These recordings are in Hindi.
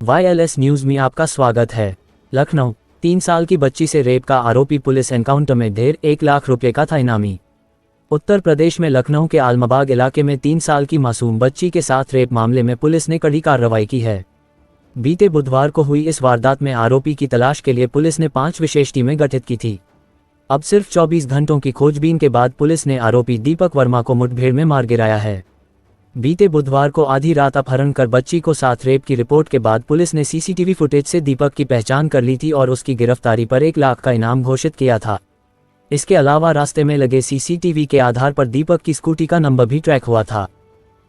YLS न्यूज़ में आपका स्वागत है। लखनऊ, 3 साल की बच्ची से रेप का आरोपी पुलिस एनकाउंटर में ढेर 1 लाख रुपये का था इनामी। उत्तर प्रदेश में लखनऊ के आलमबाग इलाके में 3 साल की मासूम बच्ची के साथ रेप मामले में पुलिस ने कड़ी कार्रवाई की है। बीते बुधवार को हुई इस वारदात में आरोपी की तलाश के लिए पुलिस ने 5 विशेष टीमें गठित की थी। अब सिर्फ 24 घंटों की खोजबीन के बाद पुलिस ने आरोपी दीपक वर्मा को मुठभेड़ में मार गिराया है। बीते बुधवार को आधी रात अपहरण कर बच्ची को साथ रेप की रिपोर्ट के बाद पुलिस ने सीसीटीवी फुटेज से दीपक की पहचान कर ली थी और उसकी गिरफ्तारी पर 1 लाख का इनाम घोषित किया था। इसके अलावा रास्ते में लगे सीसीटीवी के आधार पर दीपक की स्कूटी का नंबर भी ट्रैक हुआ था।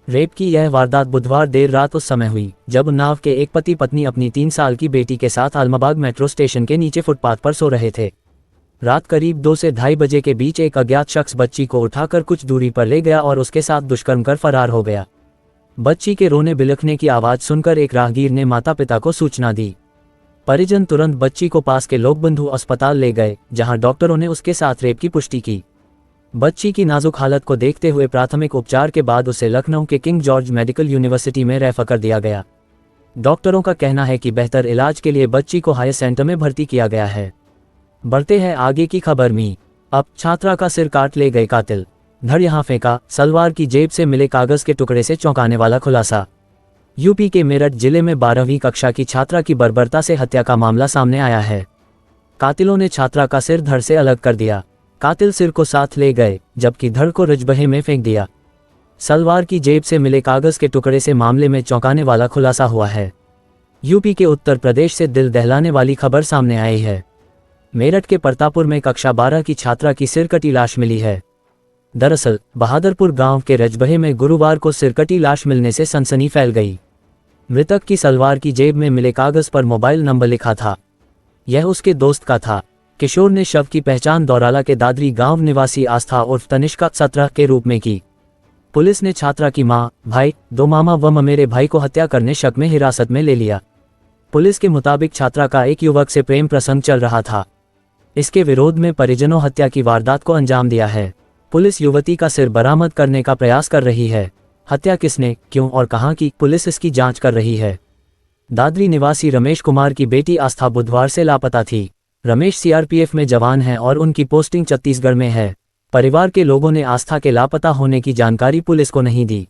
रेप की यह वारदात बुधवार देर रात उस समय हुई जब उन्नाव के एक पति पत्नी अपनी 3 साल की बेटी के साथ आलमबाग मेट्रो स्टेशन के नीचे फुटपाथ पर सो रहे थे। रात करीब 2 से ढाई बजे के बीच एक अज्ञात शख्स बच्ची को उठाकर कुछ दूरी पर ले गया और उसके साथ दुष्कर्म कर फरार हो गया। बच्ची के रोने बिलखने की आवाज़ सुनकर एक राहगीर ने माता पिता को सूचना दी। परिजन तुरंत बच्ची को पास के लोकबंधु अस्पताल ले गए, जहां डॉक्टरों ने उसके साथ रेप की पुष्टि की। बच्ची की नाजुक हालत को देखते हुए प्राथमिक उपचार के बाद उसे लखनऊ के किंग जॉर्ज मेडिकल यूनिवर्सिटी में रेफर कर दिया गया। डॉक्टरों का कहना है कि बेहतर इलाज के लिए बच्ची को हायर सेंटर में भर्ती किया गया है। बढ़ते हैं आगे की खबर में। अब छात्रा का सिर काट ले गए कातिल, धड़ यहां फेंका, सलवार की जेब से मिले कागज के टुकड़े से चौंकाने वाला खुलासा। यूपी के मेरठ जिले में 12वीं कक्षा की छात्रा की बर्बरता से हत्या का मामला सामने आया है। कातिलों ने छात्रा का सिर धड़ से अलग कर दिया। कातिल सिर को साथ ले गए जबकि धड़ को रजबहे में फेंक दिया। सलवार की जेब से मिले कागज के टुकड़े से मामले में चौंकाने वाला खुलासा हुआ है। यूपी के उत्तर प्रदेश से दिल दहलाने वाली खबर सामने आई है। मेरठ के परतापुर में कक्षा 12 की छात्रा की सिरकटी लाश मिली है। दरअसल बहादुरपुर गांव के रजबहे में गुरुवार को सिरकटी लाश मिलने से सनसनी फैल गई। मृतक की सलवार की जेब में मिले कागज पर मोबाइल नंबर लिखा था। यह उसके दोस्त का था। किशोर ने शव की पहचान दौराला के दादरी गांव निवासी आस्था उर्फ तनिष्का 17 के रूप में की। पुलिस ने छात्रा की मां, भाई, 2 मामा व ममेरे भाई को हत्या करने शक में हिरासत में ले लिया। पुलिस के मुताबिक छात्रा का एक युवक से प्रेम प्रसंग चल रहा था। इसके विरोध में परिजनों हत्या की वारदात को अंजाम दिया है। पुलिस युवती का सिर बरामद करने का प्रयास कर रही है। हत्या किसने, क्यों और कहां की, पुलिस इसकी जांच कर रही है। दादरी निवासी रमेश कुमार की बेटी आस्था बुधवार से लापता थी। रमेश सीआरपीएफ में जवान हैं और उनकी पोस्टिंग छत्तीसगढ़ में है। परिवार के लोगों ने आस्था के लापता होने की जानकारी पुलिस को नहीं दी।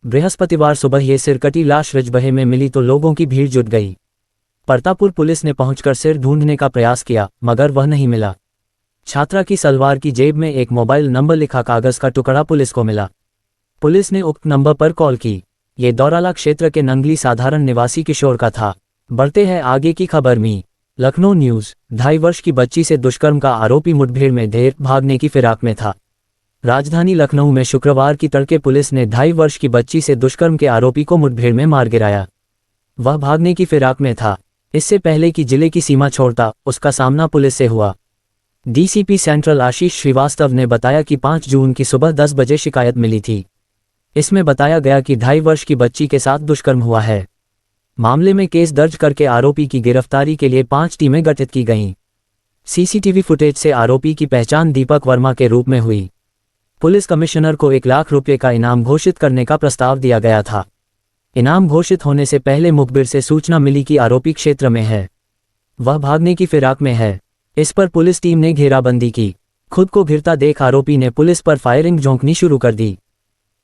बृहस्पतिवार सुबह ये सिरकटी लाश रजबहे में मिली तो लोगों की भीड़ जुट गई। परतापुर पुलिस ने पहुंचकर सिर ढूंढने का प्रयास किया मगर वह नहीं मिला। छात्रा की सलवार की जेब में एक मोबाइल नंबर लिखा कागज का टुकड़ा पुलिस को मिला। पुलिस ने उक्त नंबर पर कॉल की। ये दौराला क्षेत्र के नंगली साधारण निवासी किशोर का था। बढ़ते हैं आगे की खबर में। लखनऊ न्यूज़, 2.5 वर्ष की बच्ची से दुष्कर्म का आरोपी मुठभेड़ में ढेर भागने की फिराक में था। राजधानी लखनऊ में शुक्रवार की तड़के पुलिस ने 2.5 वर्ष की बच्ची से दुष्कर्म के आरोपी को मुठभेड़ में मार गिराया। वह भागने की फिराक में था। इससे पहले कि जिले की सीमा छोड़ता, उसका सामना पुलिस से हुआ। डीसीपी सेंट्रल आशीष श्रीवास्तव ने बताया कि 5 जून की सुबह 10 बजे शिकायत मिली थी। इसमें बताया गया कि 2.5 वर्ष की बच्ची के साथ दुष्कर्म हुआ है। मामले में केस दर्ज करके आरोपी की गिरफ्तारी के लिए 5 टीमें गठित की गईं। सीसीटीवी फुटेज से आरोपी की पहचान दीपक वर्मा के रूप में हुई। पुलिस कमिश्नर को 1 लाख रुपये का इनाम घोषित करने का प्रस्ताव दिया गया था। इनाम घोषित होने से पहले मुखबिर से सूचना मिली कि आरोपी क्षेत्र में है। वह भागने की फिराक में है। इस पर पुलिस टीम ने घेराबंदी की। खुद को घिरता देख आरोपी ने पुलिस पर फायरिंग झोंकनी शुरू कर दी।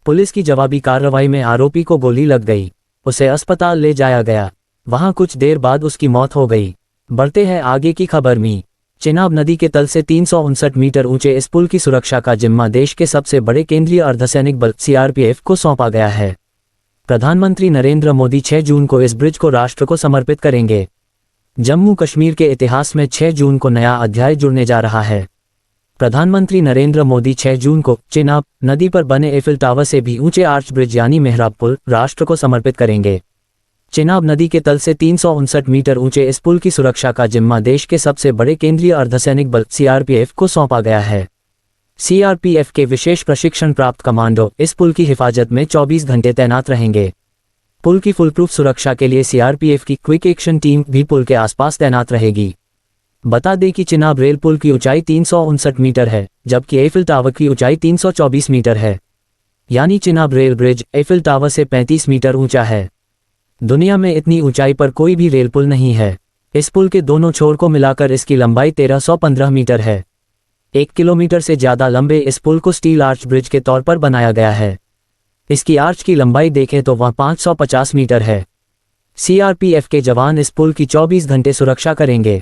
पुलिस की जवाबी कार्रवाई में आरोपी को गोली लग गई। उसे अस्पताल ले जाया गया। वहां कुछ देर बाद उसकी मौत हो गई। बढ़ते हैं आगे की खबर में। चेनाब नदी के तल से 359 मीटर ऊंचे इस पुल की सुरक्षा का जिम्मा देश के सबसे बड़े केंद्रीय अर्धसैनिक बल सीआरपीएफ को सौंपा गया है। प्रधानमंत्री नरेंद्र मोदी 6 जून को इस ब्रिज को राष्ट्र को समर्पित करेंगे। जम्मू कश्मीर के इतिहास में 6 जून को नया अध्याय जुड़ने जा रहा है। प्रधानमंत्री नरेंद्र मोदी 6 जून को चेनाब नदी पर बने एफिल टावर से भी ऊंचे आर्च ब्रिज यानी मेहराब पुल राष्ट्र को समर्पित करेंगे। चेनाब नदी के तल से 359 मीटर ऊंचे इस पुल की सुरक्षा का जिम्मा देश के सबसे बड़े केंद्रीय अर्धसैनिक बल सीआरपीएफ को सौंपा गया है। सीआरपीएफ के विशेष प्रशिक्षण प्राप्त कमांडो इस पुल की हिफाजत में 24 घंटे तैनात रहेंगे। पुल की फुलप्रूफ सुरक्षा के लिए सीआरपीएफ की क्विक एक्शन टीम भी पुल के आसपास तैनात रहेगी। बता दें कि चेनाब रेल पुल की ऊंचाई 359 मीटर है, जबकि एफिल टावर की ऊंचाई 324 मीटर है। यानी Chenab rail bridge Eiffel tower से 35 मीटर ऊंचा है। दुनिया में इतनी ऊंचाई पर कोई भी रेल पुल नहीं है। इस पुल के दोनों छोर को मिलाकर इसकी लंबाई 1315 मीटर है। 1 किलोमीटर से ज़्यादा लंबे इस पुल को स्टील आर्च ब्रिज के तौर पर बनाया गया है। इसकी आर्च की लंबाई देखें तो वह 550 मीटर है। सीआरपीएफ के जवान इस पुल की 24 घंटे सुरक्षा करेंगे।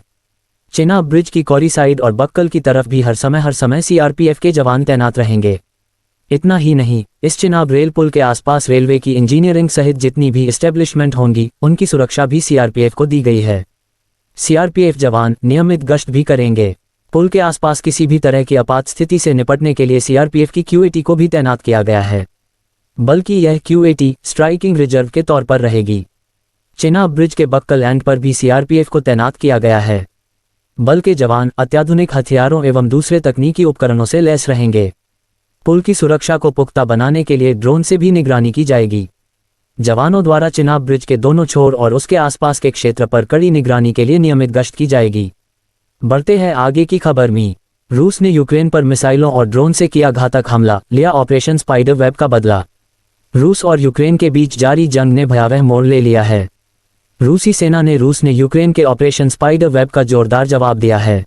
चिनाब ब्रिज की कौरी साइड और बक्कल की तरफ भी हर समय सीआरपीएफ के जवान तैनात रहेंगे। इतना ही नहीं, इस चिनाब रेल पुल के आसपास रेलवे की इंजीनियरिंग सहित जितनी भी एस्टेब्लिशमेंट होंगी उनकी सुरक्षा भी सीआरपीएफ को दी गई है। सीआरपीएफ जवान नियमित गश्त भी करेंगे। पुल के आसपास किसी भी तरह की आपात स्थिति से निपटने के लिए सीआरपीएफ की क्यूएटी को भी तैनात किया गया है, बल्कि यह क्यूएटी स्ट्राइकिंग रिजर्व के तौर पर रहेगी। चिनाब ब्रिज के बक्कल एंड पर भी सीआरपीएफ को तैनात किया गया है। बल के जवान अत्याधुनिक हथियारों एवं दूसरे तकनीकी उपकरणों से लैस रहेंगे। पुल की सुरक्षा को पुख्ता बनाने के लिए ड्रोन से भी निगरानी की जाएगी। जवानों द्वारा चिनाब ब्रिज के दोनों छोर और उसके आसपास के क्षेत्र पर कड़ी निगरानी के लिए नियमित गश्त की जाएगी। बढ़ते हैं आगे की खबर में। रूस ने यूक्रेन पर मिसाइलों और ड्रोन से किया घातक हमला, लिया ऑपरेशन स्पाइडर वेब का बदला। रूस और यूक्रेन के बीच जारी जंग ने भयावह मोड़ ले लिया है। रूसी सेना ने यूक्रेन के ऑपरेशन स्पाइडर वेब का जोरदार जवाब दिया है।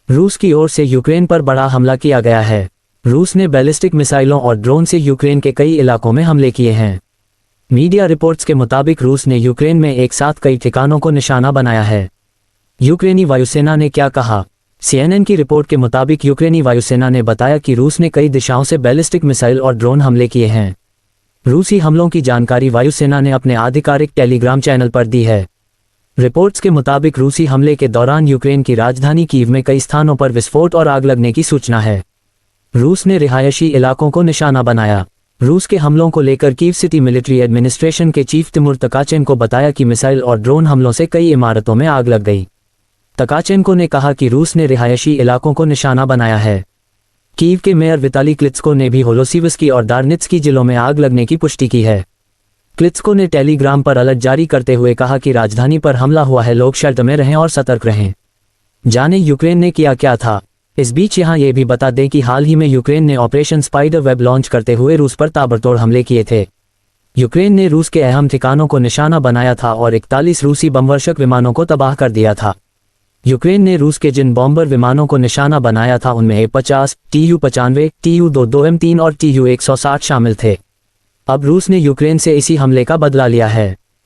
रूस की ओर से यूक्रेन पर बड़ा हमला किया गया है। रूस ने बैलिस्टिक मिसाइलों और ड्रोन से यूक्रेन के कई इलाकों में हमले किए हैं। मीडिया रिपोर्ट्स के मुताबिक रूस ने यूक्रेन में एक साथ कई ठिकानों को निशाना बनाया है। यूक्रेनी वायुसेना ने क्या कहा? सीएनएन की रिपोर्ट के मुताबिक यूक्रेनी वायुसेना ने बताया कि रूस ने कई दिशाओं से बैलिस्टिक मिसाइल और ड्रोन हमले किए हैं। रूसी हमलों की जानकारी वायुसेना ने अपने आधिकारिक टेलीग्राम चैनल पर दी है। रिपोर्ट्स के मुताबिक रूसी हमले के दौरान यूक्रेन की राजधानी कीव में कई स्थानों पर विस्फोट और आग लगने की सूचना है। रूस ने रिहायशी इलाकों को निशाना बनाया। रूस के हमलों को लेकर कीव सिटी मिलिट्री एडमिनिस्ट्रेशन के चीफ तिमुर तकाचेंको को बताया कि मिसाइल और ड्रोन हमलों से कई इमारतों में आग लग गई। तकाचेंको ने कहा कि रूस ने रिहायशी इलाकों को निशाना बनाया है। कीव के मेयर विताली क्लित्स्को ने भी होलोसिवस्की और दार्नित्स्की जिलों में आग लगने की पुष्टि की है। क्लित्स्को ने टेलीग्राम पर अलर्ट जारी करते हुए कहा कि राजधानी पर हमला हुआ है, लोग शेल्टर में रहें और सतर्क रहें। जाने यूक्रेन ने किया क्या था। इस बीच यहाँ ये भी बता दें कि हाल ही में यूक्रेन ने ऑपरेशन स्पाइडर वेब लॉन्च करते हुए रूस पर ताबड़तोड़ हमले किए थे। यूक्रेन ने रूस के अहम ठिकानों को निशाना बनाया था और 41 रूसी बमवर्षक विमानों को तबाह कर दिया था। यूक्रेन ने रूस के जिन बॉम्बर विमानों को निशाना बनाया था उनमें A-50, Tu-95, Tu-22M3 और Tu-160 शामिल थे। अब रूस ने यूक्रेन से इसी हमले का बदला लिया है।